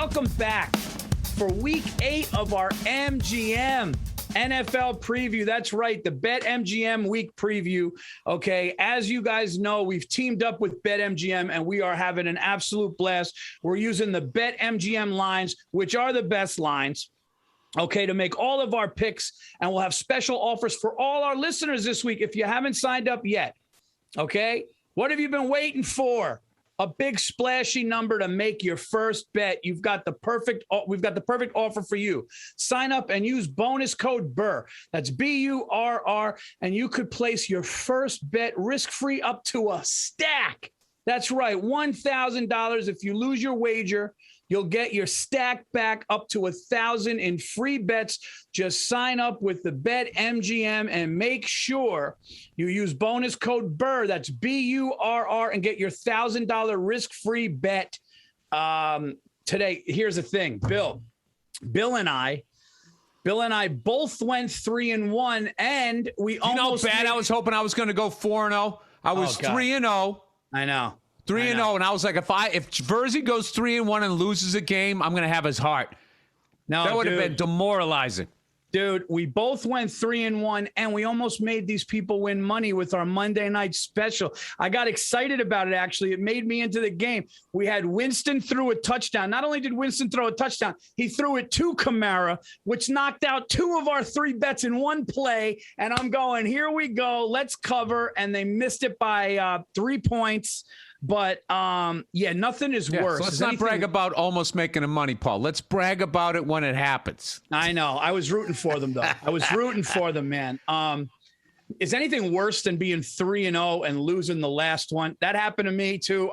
welcome back for week 8 of our MGM NFL preview. That's right, the BetMGM week preview. Okay, as you guys know, we've teamed up with BetMGM and we are having an absolute blast. We're using the BetMGM lines, which are the best lines, okay, to make all of our picks, and we'll have special offers for all our listeners this week if you haven't signed up yet. Okay, what have you been waiting for? A big splashy number to make your first bet. We've got the perfect offer for you. Sign up and use bonus code Burr. That's BURR, and you could place your first bet risk-free up to a stack. That's right, $1,000. If you lose your wager, you'll get your stack back up to $1,000 in free bets. Just sign up with the BetMGM and make sure you use bonus code Burr. That's BURR, and get your $1,000 risk-free bet today. Here's the thing, Bill and I both went 3-1, and we almost. You know, bad. I was hoping I was going to go 4-0. I was 3-0. I know. 3-0, and I was like, if Virzi goes 3-1 and loses a game, I'm going to have his heart. No, that would have been demoralizing. Dude, we both went 3-1, and we almost made these people win money with our Monday night special. I got excited about it, actually. It made me into the game. We had Winston threw a touchdown. Not only did Winston throw a touchdown, he threw it to Kamara, which knocked out 2 of our 3 bets in one play. And I'm going, here we go. Let's cover. And they missed it by 3 points. But, yeah, nothing is worse. So let's not brag about almost making the money, Paul. Let's brag about it when it happens. I know. I was rooting for them, though. I was rooting for them, man. Is anything worse than being 3-0 and losing the last one? That happened to me, too.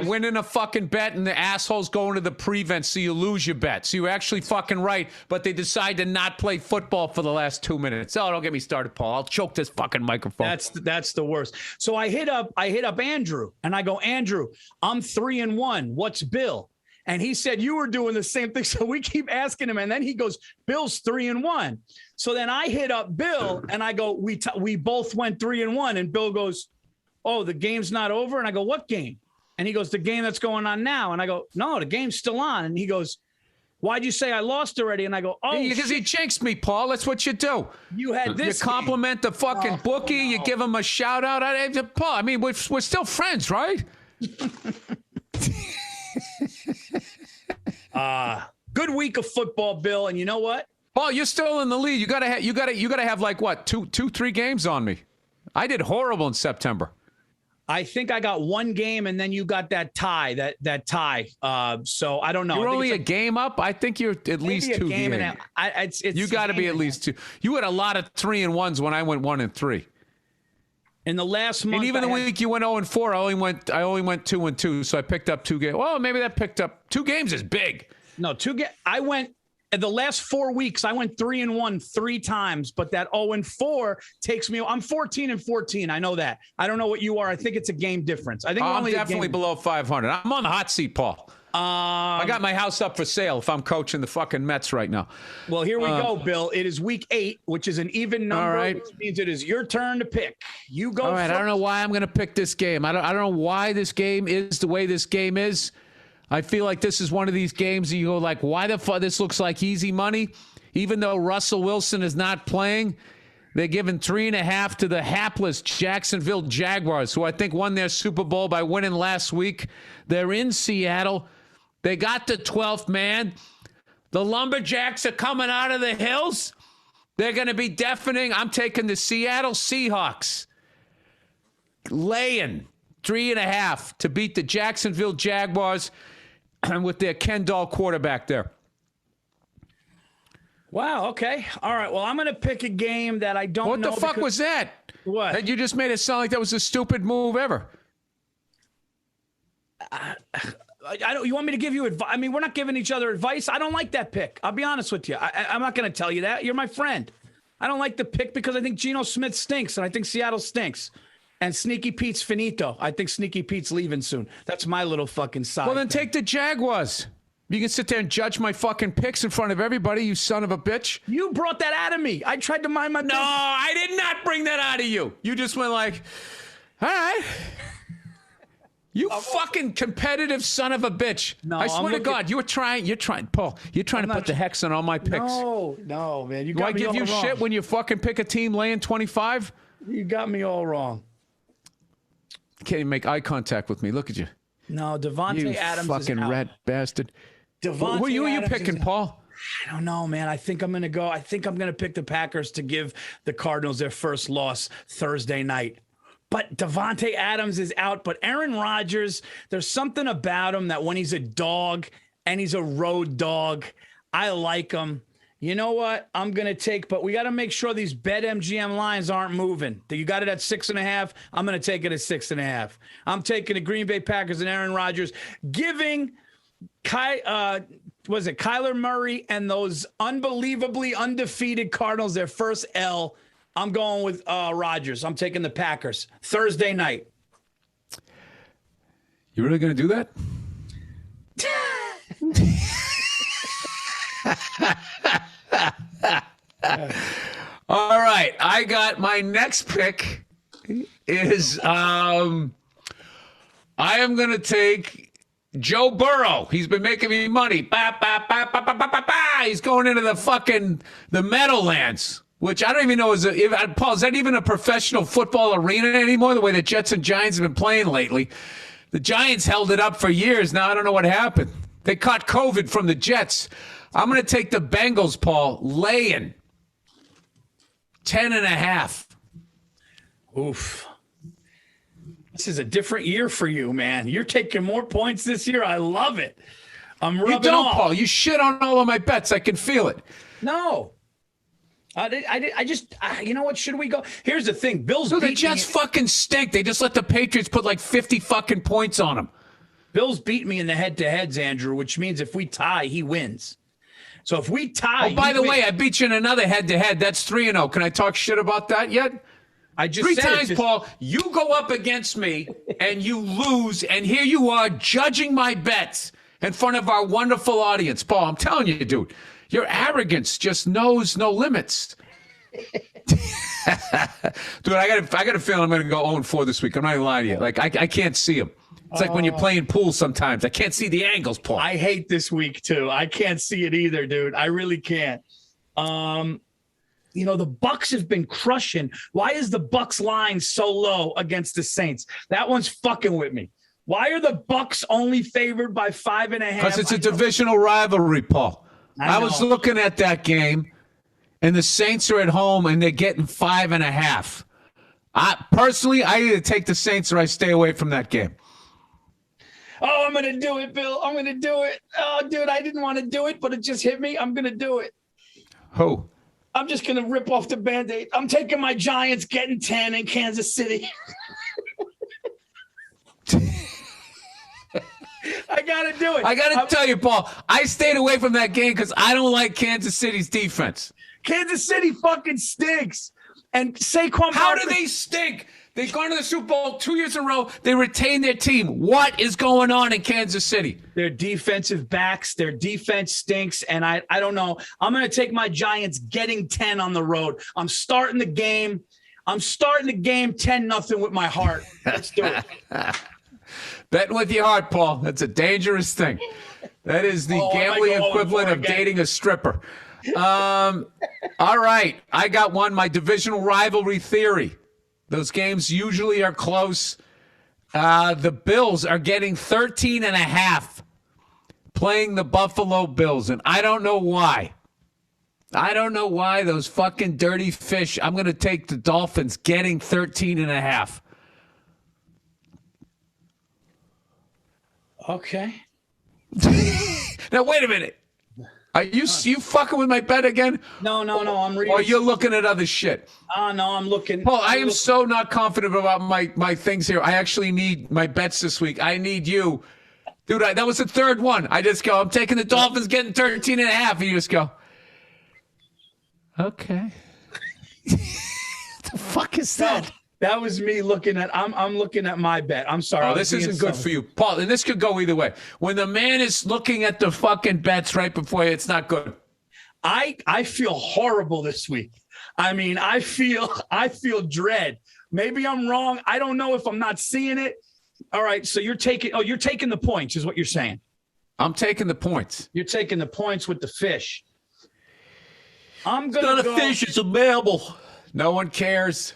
Winning a fucking bet and the assholes going to the prevent so you lose your bet. So you're actually fucking right, but they decide to not play football for the last 2 minutes. Oh, don't get me started, Paul. I'll choke this fucking microphone. That's the worst. So I hit up Andrew, and I go, Andrew, I'm 3-1. What's Bill? And he said, you were doing the same thing. So we keep asking him. And then he goes, Bill's 3-1. So then I hit up Bill and I go, we both went 3-1. And Bill goes, oh, the game's not over. And I go, what game? And he goes, the game that's going on now. And I go, no, the game's still on. And he goes, why'd you say I lost already? And I go, oh, because he jinxed me, Paul. That's what you do. You had this. You compliment the fucking bookie. You give him a shout out. Paul, I mean, we're still friends, right? Good week of football, Bill. And you know what? Paul, you're still in the lead. You gotta have like what, 3 games on me. I did horrible in September. I think I got 1 game, and then you got that tie. That tie. So I don't know. You're only a game up. I think you're at least 2 games. You got to be at least 2. You had a lot of 3-1s when I went 1-3. In the last month, and even the week you went 0-4, I only went 2-2, so I picked up 2 games. Well, maybe that picked up 2 games is big. No, 2 games. I went in the last 4 weeks. I went 3-1 3 times, but that 0-4 takes me. I'm 14-14. I know that. I don't know what you are. I think it's a game difference. I think I'm definitely below 500. I'm on the hot seat, Paul. I got my house up for sale if I'm coaching the fucking Mets right now. Well, here we go, Bill. It is week 8, which is an even number, which means it is your turn to pick. You go. All right. First. I don't know why I'm going to pick this game. I don't know why this game is the way this game is. I feel like this is one of these games that you go like, why the fuck? This looks like easy money. Even though Russell Wilson is not playing, they're giving 3.5 to the hapless Jacksonville Jaguars, who I think won their Super Bowl by winning last week. They're in Seattle. They got the 12th man. The Lumberjacks are coming out of the hills. They're going to be deafening. I'm taking the Seattle Seahawks. Laying 3.5 to beat the Jacksonville Jaguars with their Ken Doll quarterback there. Wow, okay. All right, well, I'm going to pick a game that I don't know. What the fuck was that? What? That you just made it sound like that was the stupid move ever. I don't. You want me to give you advice? I mean, we're not giving each other advice. I don't like that pick. I'll be honest with you. I'm not going to tell you that. You're my friend. I don't like the pick because I think Geno Smith stinks, and I think Seattle stinks. And Sneaky Pete's finito. I think Sneaky Pete's leaving soon. That's my little fucking side. Well, then take the Jaguars. You can sit there and judge my fucking picks in front of everybody, you son of a bitch. You brought that out of me. I tried to mind my business. No, I did not bring that out of you. You just went like, all right. You fucking competitive son of a bitch. No, I swear to God, you're trying, Paul, you're trying to put the hex on all my picks. No, man. Do I give you shit when you fucking pick a team laying 25? You got me all wrong. Can't even make eye contact with me. Look at you. No, Devontae Adams fucking is out. rat bastard. Devontae Who are you Adams picking, Paul? I don't know, man. I think I'm going to pick the Packers to give the Cardinals their first loss Thursday night. But Devontae Adams is out. But Aaron Rodgers, there's something about him that when he's a dog and he's a road dog, I like him. You know what? I'm going to take, but we got to make sure these BetMGM lines aren't moving. You got it at 6.5. I'm going to take it at 6.5. I'm taking the Green Bay Packers and Aaron Rodgers, giving Kyler Murray and those unbelievably undefeated Cardinals their first L. I'm going with Rodgers. I'm taking the Packers Thursday night. You really going to do that? All right. I got my next pick is I am going to take Joe Burrow. He's been making me money. He's going into the Meadowlands, which I don't even know Paul, is that even a professional football arena anymore, the way the Jets and Giants have been playing lately? The Giants held it up for years. Now I don't know what happened. They caught COVID from the Jets. I'm going to take the Bengals, Paul, laying 10.5. Oof. This is a different year for you, man. You're taking more points this year. I love it. I'm rubbing You don't, off. Paul. You shit on all of my bets. I can feel it. No. I just, you know what? Should we go? Here's the thing. Bills So the beat Jets me. fucking stink. They just let the Patriots put like 50 fucking points on them. Bills beat me in the head-to-heads, Andrew, which means if we tie, he wins. So if we tie, Oh, by the way, I beat you in another head-to-head. That's 3-0. Can I talk shit about that yet? I just 3 said times, Paul. You go up against me and you lose, and here you are judging my bets in front of our wonderful audience. Paul, I'm telling you, dude, your arrogance just knows no limits. Dude, I got a feeling I'm going to go 0-4 this week. I'm not even lying to you. Like, I can't see them. It's like when you're playing pool sometimes. I can't see the angles, Paul. I hate this week, too. I can't see it either, dude. I really can't. The Bucks have been crushing. Why is the Bucks line so low against the Saints? That one's fucking with me. Why are the Bucks only favored by 5.5? Because it's a divisional rivalry, Paul. I was looking at that game, and the Saints are at home, and they're getting 5.5. Personally, I either take the Saints or I stay away from that game. Oh, I'm going to do it, Bill. I'm going to do it. Oh, dude, I didn't want to do it, but it just hit me. I'm going to do it. Who? I'm just going to rip off the Band-Aid. I'm taking my Giants getting 10 in Kansas City. I got to do it. I got to tell you, Paul, I stayed away from that game because I don't like Kansas City's defense. Kansas City fucking stinks. And Saquon How Barkley- do they stink? They've gone to the Super Bowl 2 years in a row. They retain their team. What is going on in Kansas City? Their defensive backs, their defense stinks, and I don't know. I'm going to take my Giants getting 10 on the road. I'm starting the game 10-0 with my heart. Let's do it. Betting with your heart, Paul. That's a dangerous thing. That is the gambling equivalent of dating a stripper. All right. I got one, my divisional rivalry theory. Those games usually are close. The Bills are getting 13.5 playing the Buffalo Bills, and I don't know why. Those fucking dirty fish. I'm going to take the Dolphins getting 13.5. Okay. Now, wait a minute. Are you fucking with my bet again? No. I'm reading. Or you're looking at other shit? Oh, no, I'm looking. Paul, I am so not confident about my things here. I actually need my bets this week. I need you. Dude, that was the third one. I just go, I'm taking the Dolphins getting 13.5. And you just go, okay. The fuck is that? No, that was me looking at. I'm looking at my bet. I'm sorry. Oh, this isn't good for you, Paul. And this could go either way. When the man is looking at the fucking bets right before you, it's not good. I feel horrible this week. I mean, I feel dread. Maybe I'm wrong. I don't know if I'm not seeing it. All right. So you're taking the points, is what you're saying. I'm taking the points. You're taking the points with the fish. I'm gonna It's not a fish, it's a mammal. No one cares.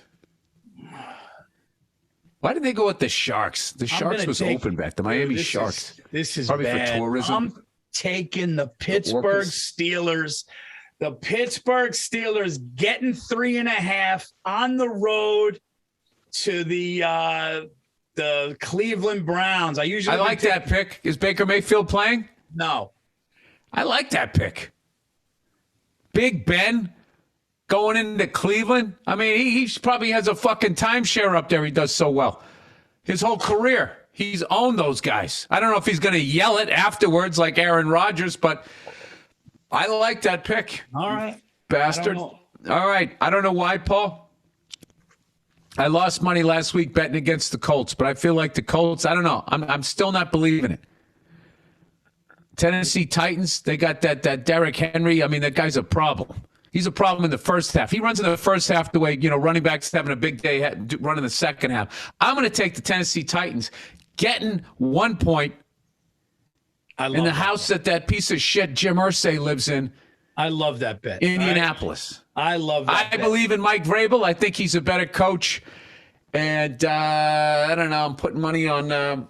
Why did they go with the Sharks? The Sharks was open bet. The Miami Sharks. This is probably bad. for tourism. I'm taking the Pittsburgh Steelers. The Pittsburgh Steelers getting 3.5 on the road to the Cleveland Browns. I like that pick. Is Baker Mayfield playing? No. I like that pick. Big Ben going into Cleveland. I mean, he probably has a fucking timeshare up there. He does so well. His whole career, he's owned those guys. I don't know if he's going to yell it afterwards like Aaron Rodgers, but I like that pick. All right. Bastard. All right. I don't know why, Paul. I lost money last week betting against the Colts, but I feel like the Colts, I don't know. I'm still not believing it. Tennessee Titans, they got that Derrick Henry. I mean, that guy's a problem. He's a problem in the first half. He runs in the first half the way, running backs having a big day running the second half. I'm going to take the Tennessee Titans getting 1 point in the house that piece of shit Jim Irsay lives in. I love that bet. Indianapolis. I love that I believe in Mike Vrabel. I think he's a better coach. And I don't know. I'm putting money on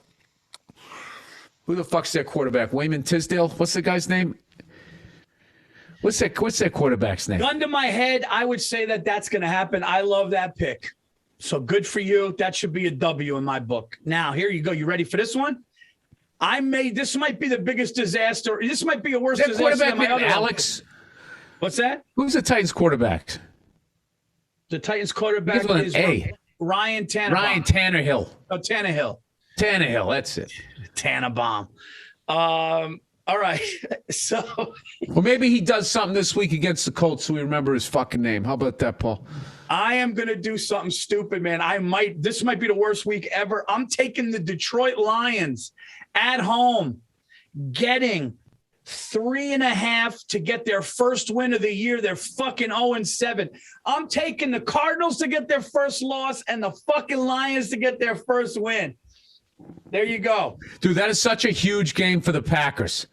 who the fuck's their quarterback? Wayman Tisdale? What's the guy's name? What's that quarterback's name? Gun to my head, I would say that's going to happen. I love that pick. So good for you. That should be a W in my book. Now, here you go. You ready for this one? This might be the biggest disaster. This might be a worse disaster than my other Alex? One. What's that? Who's the Titans quarterback? The Titans quarterback is Ryan Tannehill. Ryan Tannehill. Oh, Tannehill. Tannehill, that's it. Tannenbaum. All right. So. Well, maybe he does something this week against the Colts so we remember his fucking name. How about that, Paul? I am going to do something stupid, man. This might be the worst week ever. I'm taking the Detroit Lions at home, getting 3.5 to get their first win of the year. They're fucking 0-7. I'm taking the Cardinals to get their first loss and the fucking Lions to get their first win. There you go. Dude, that is such a huge game for the Packers.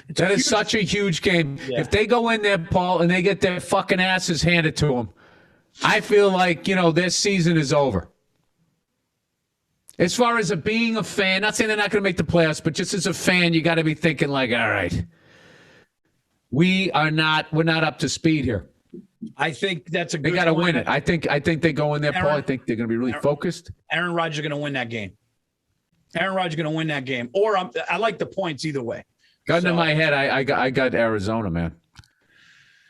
That is such a huge game. Yeah. If they go in there, Paul, and they get their fucking asses handed to them, I feel like, their season is over. As far as being a fan, not saying they're not going to make the playoffs, but just as a fan, you got to be thinking like, all right, we're not up to speed here. I think that's a good They got to win it. I think they go in there, Paul. I think they're going to be really focused. Aaron Rodgers is going to win that game. Aaron Rodgers is going to win that game. Or I like the points either way. Gun to my head, I got Arizona, man.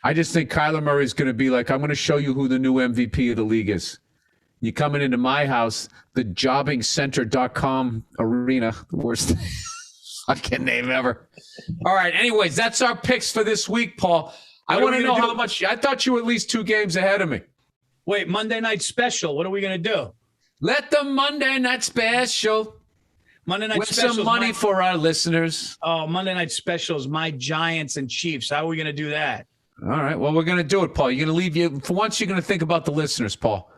I just think Kyler Murray is going to be like, I'm going to show you who the new MVP of the league is. You coming into my house, the jobbingcenter.com arena, the worst fucking name ever. All right. Anyways, that's our picks for this week, Paul. I want to know how much. I thought you were at least 2 games ahead of me. Wait, Monday Night Special. What are we going to do? Let the Monday Night Special. Monday Night With Special. Some money for our listeners. Oh, Monday Night Special is my Giants and Chiefs. How are we going to do that? All right. Well, we're going to do it, Paul. You're going to leave for once. You're going to think about the listeners, Paul.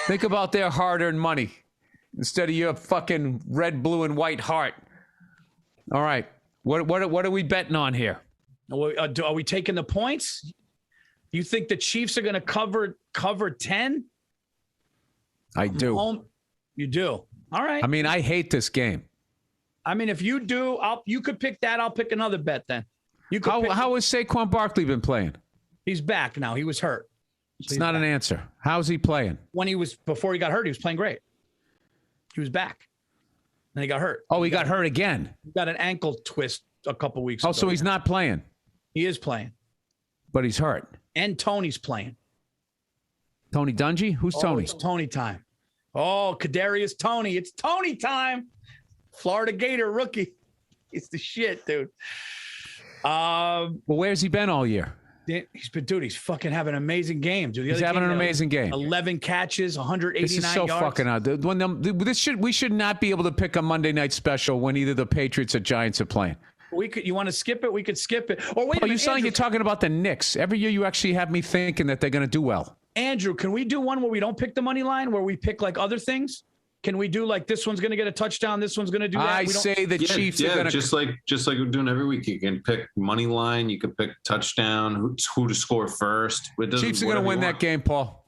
Think about their hard-earned money instead of your fucking red, blue, and white heart. All right. What are we betting on here? Are we taking the points? You think the Chiefs are going to cover 10? I do. You do. All right. I mean, I hate this game. I mean, if you do, you could pick that. I'll pick another bet then. How has Saquon Barkley been playing? He's back now. He was hurt. So it's not an answer. How's he playing? Before he got hurt, he was playing great. He was back. Then he got hurt. Oh, he got hurt again. He got an ankle twist a couple weeks ago. Oh, so he's not playing. He is playing. But he's hurt. And Tony's playing. Tony Dungy? Who's Tony? It's Tony time. Oh, Kadarius Tony. It's Tony time. Florida Gator rookie. It's the shit, dude. Well, where's he been all year? He's fucking having an amazing game, dude. He's having an amazing game. 11 catches, 189 yards. This is so fucking out. We should not be able to pick a Monday Night Special when either the Patriots or Giants are playing. You want to skip it? We could skip it. Or wait a minute, you sound like you're talking about the Knicks. Every year you actually have me thinking that they're going to do well. Andrew, can we do one where we don't pick the money line, where we pick like other things? Can we do like this one's going to get a touchdown? This one's going to do that? I say the Chiefs are going to. Just like we're doing every week. You can pick money line. You can pick touchdown, who to score first. Chiefs are going to win that game, Paul.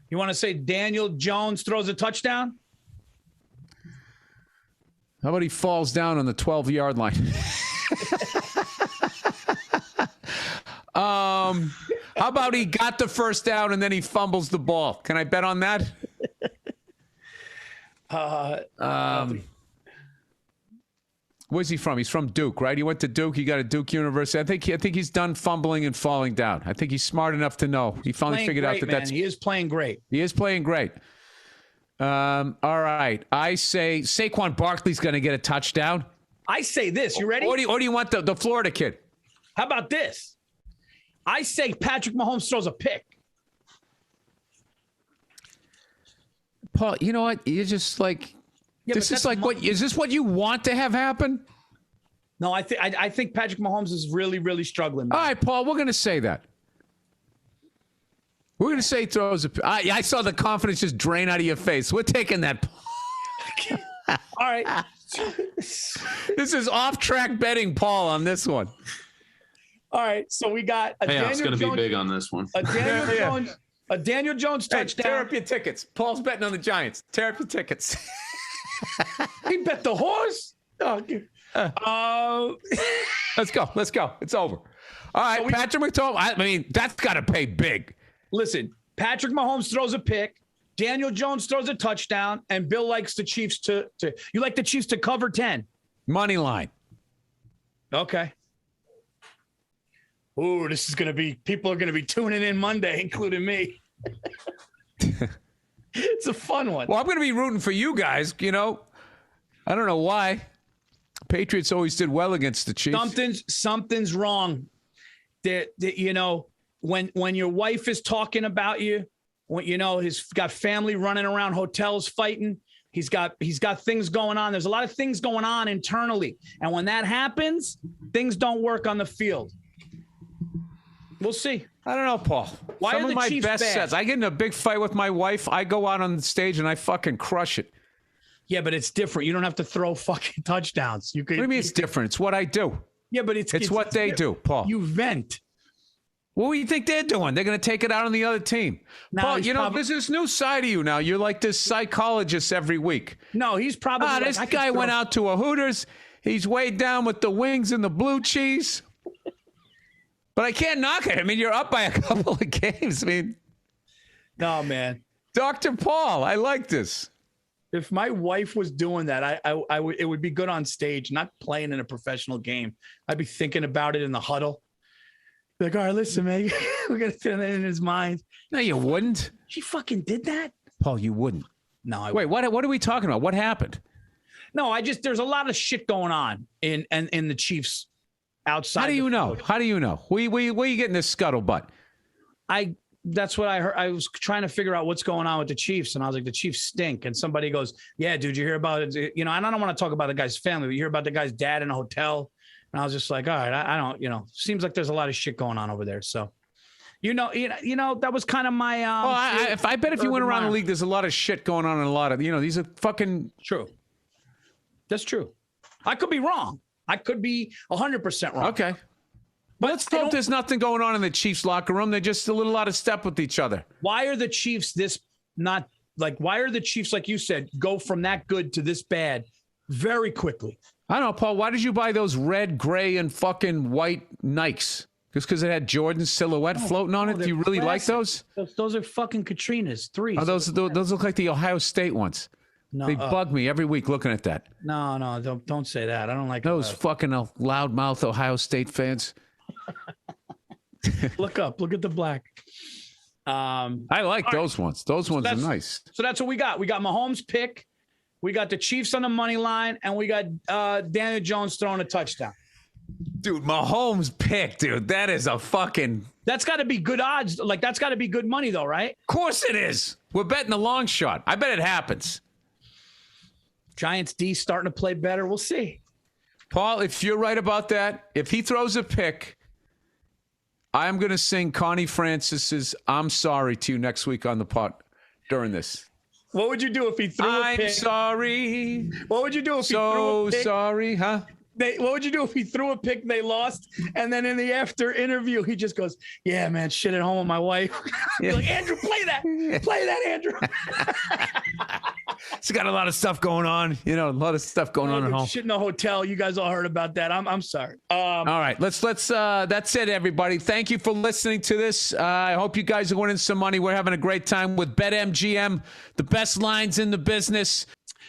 You want to say Daniel Jones throws a touchdown? How about he falls down on the 12-yard line? How about he got the first down and then he fumbles the ball? Can I bet on that? Where's he from? He's from Duke, right? He went to Duke. He got a Duke University. I think he's done fumbling and falling down. I think he's smart enough to know. He finally figured out that that's. He is playing great. He is playing great. All right. I say Saquon Barkley's going to get a touchdown. I say this. You ready? Or do you want the Florida kid? How about this? I say Patrick Mahomes throws a pick. Paul, you know what? You're just like. Yeah, this is like what is this what you want to have happen? No, I think Patrick Mahomes is really, really struggling. Man. All right, Paul, we're going to say that. We're going to say he throws a. I saw the confidence just drain out of your face. We're taking that. All right. This is off-track betting, Paul, on this one. All right, so we got a payoff's going to be big on this one. A Daniel Jones touchdown. Tear up your tickets. Paul's betting on the Giants. Tear up your tickets. He bet the horse. Let's go. It's over. All right, so Patrick Mahomes. I mean, that's got to pay big. Listen, Patrick Mahomes throws a pick. Daniel Jones throws a touchdown, and Bill likes the Chiefs to you like the Chiefs to cover 10. Money line. Okay. Ooh, this is going to be, people are going to be tuning in Monday, including me. It's a fun one. Well, I'm going to be rooting for you guys, you know. I don't know why. Patriots always did well against the Chiefs. Something's wrong. You know, when your wife is talking about you, when, you know, he's got family running around hotels fighting. He's got things going on. There's a lot of things going on internally. And when that happens, things don't work on the field. We'll see. I don't know, Paul. Some of my best sets. I get in a big fight with my wife. I go out on the stage and I fucking crush it. Yeah, but it's different. You don't have to throw fucking touchdowns. What do you mean it's different? It's what I do. Yeah, but it's what they do, Paul. You vent. What do you think they're doing? They're going to take it out on the other team. No, Paul, you know, there's this new side of you now. You're like this psychologist every week. No, he's probably. This guy went out to a Hooters. He's weighed down with the wings and the blue cheese. But I can't knock it. I mean, you're up by a couple of games. I mean, no, man. Dr. Paul, I like this. If my wife was doing that, it would be good on stage, not playing in a professional game. I'd be thinking about it in the huddle. Like, all right, listen, man, we're going to put it in his mind. No, you wouldn't. She fucking did that? Paul, you wouldn't. No, I wouldn't. Wait, what are we talking about? What happened? No, there's a lot of shit going on in the Chiefs outside. How do you know? How do you know? Where you getting this scuttlebutt? That's what I heard. I was trying to figure out what's going on with the Chiefs, and I was like, the Chiefs stink. And somebody goes, yeah, dude, you hear about it? You know, and I don't want to talk about the guy's family, but you hear about the guy's dad in a hotel. And I was just like, all right, I don't, you know, seems like there's a lot of shit going on over there. So, you know, that was kind of my. I bet if you went around the league, there's a lot of shit going on, and a lot of, you know, these are fucking true. That's true. I could be wrong. I could be 100% wrong. Okay. But let's hope there's nothing going on in the Chiefs locker room. They're just a little out of step with each other. Why are the Chiefs why are the Chiefs, like you said, go from that good to this bad very quickly? I don't know, Paul. Why did you buy those red, gray, and fucking white Nikes? Just because it had Jordan's silhouette floating on it? Do you really like those? Those are fucking Katrina's 3s. Oh, those look like the Ohio State ones. No, they bug me every week looking at that. No, don't say that. I don't like those fucking loudmouth Ohio State fans. Look at the black. I like those ones. Those ones are nice. So that's what we got. We got Mahomes pick. We got the Chiefs on the money line, and we got Daniel Jones throwing a touchdown. Dude, Mahomes pick, dude. That is a fucking. That's got to be good odds. Like, that's got to be good money, though, right? Of course it is. We're betting the long shot. I bet it happens. Giants D starting to play better. We'll see. Paul, if you're right about that, if he throws a pick, I'm going to sing Connie Francis's I'm Sorry to you next week on the pot during this. What would you do if he threw a pick? I'm sorry. What would you do if he threw a pick? So sorry, huh? What would you do if he threw a pick and they lost? And then in the after interview, he just goes, yeah, man, shit at home with my wife. You're like, Andrew, play that. Play that, Andrew. He's got a lot of stuff going on. A lot of stuff going on at home. Shit in the hotel. You guys all heard about that. I'm sorry. All right. Let's that's it, everybody. Thank you for listening to this. I hope you guys are winning some money. We're having a great time with BetMGM, the best lines in the business.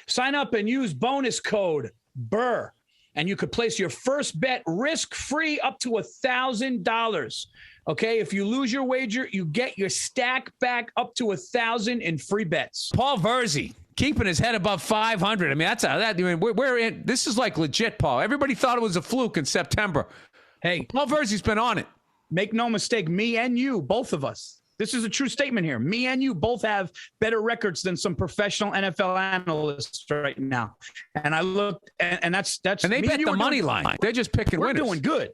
Sign up and use bonus code Burr. And you could place your first bet risk-free up to $1,000. Okay, if you lose your wager, you get your stack back up to $1,000 in free bets. Paul Virzi keeping his head above 500. I mean, we're in. This is like legit, Paul. Everybody thought it was a fluke in September. Hey, Paul Virzi's been on it. Make no mistake, me and you, both of us. This is a true statement here. Me and you both have better records than some professional NFL analysts right now. And I looked, and that's. And they bet the money line. They're just picking winners. We're doing good.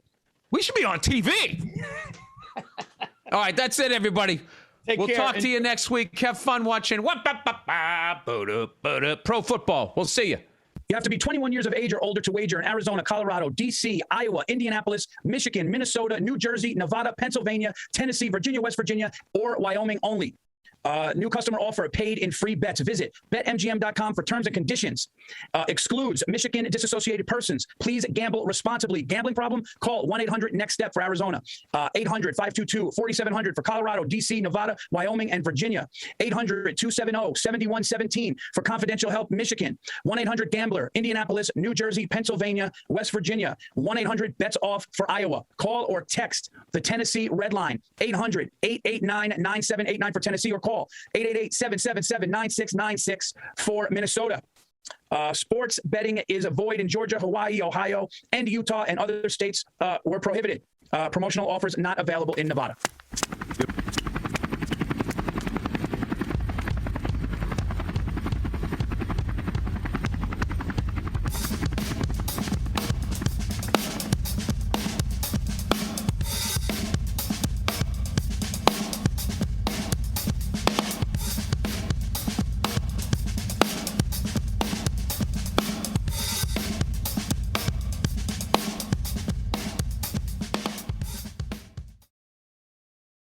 We should be on TV. All right, that's it, everybody. We'll talk to you next week. Have fun watching pro football. We'll see you. You have to be 21 years of age or older to wager in Arizona, Colorado, D.C., Iowa, Indianapolis, Michigan, Minnesota, New Jersey, Nevada, Pennsylvania, Tennessee, Virginia, West Virginia, or Wyoming only. New customer offer, paid in free bets. Visit betmgm.com for terms and conditions. Excludes Michigan disassociated persons. Please gamble responsibly. Gambling problem? Call 1-800-NEXT-STEP for Arizona. 800-522-4700 for Colorado, D.C., Nevada, Wyoming, and Virginia. 800-270-7117 for confidential help, Michigan. 1-800-GAMBLER, Indianapolis, New Jersey, Pennsylvania, West Virginia. 1-800-BETS-OFF for Iowa. Call or text the Tennessee Red Line. 800-889-9789 for Tennessee, or call 888-777-9696 for Minnesota. Sports betting is void in Georgia, Hawaii, Ohio, and Utah, and other states were prohibited. Promotional offers not available in Nevada.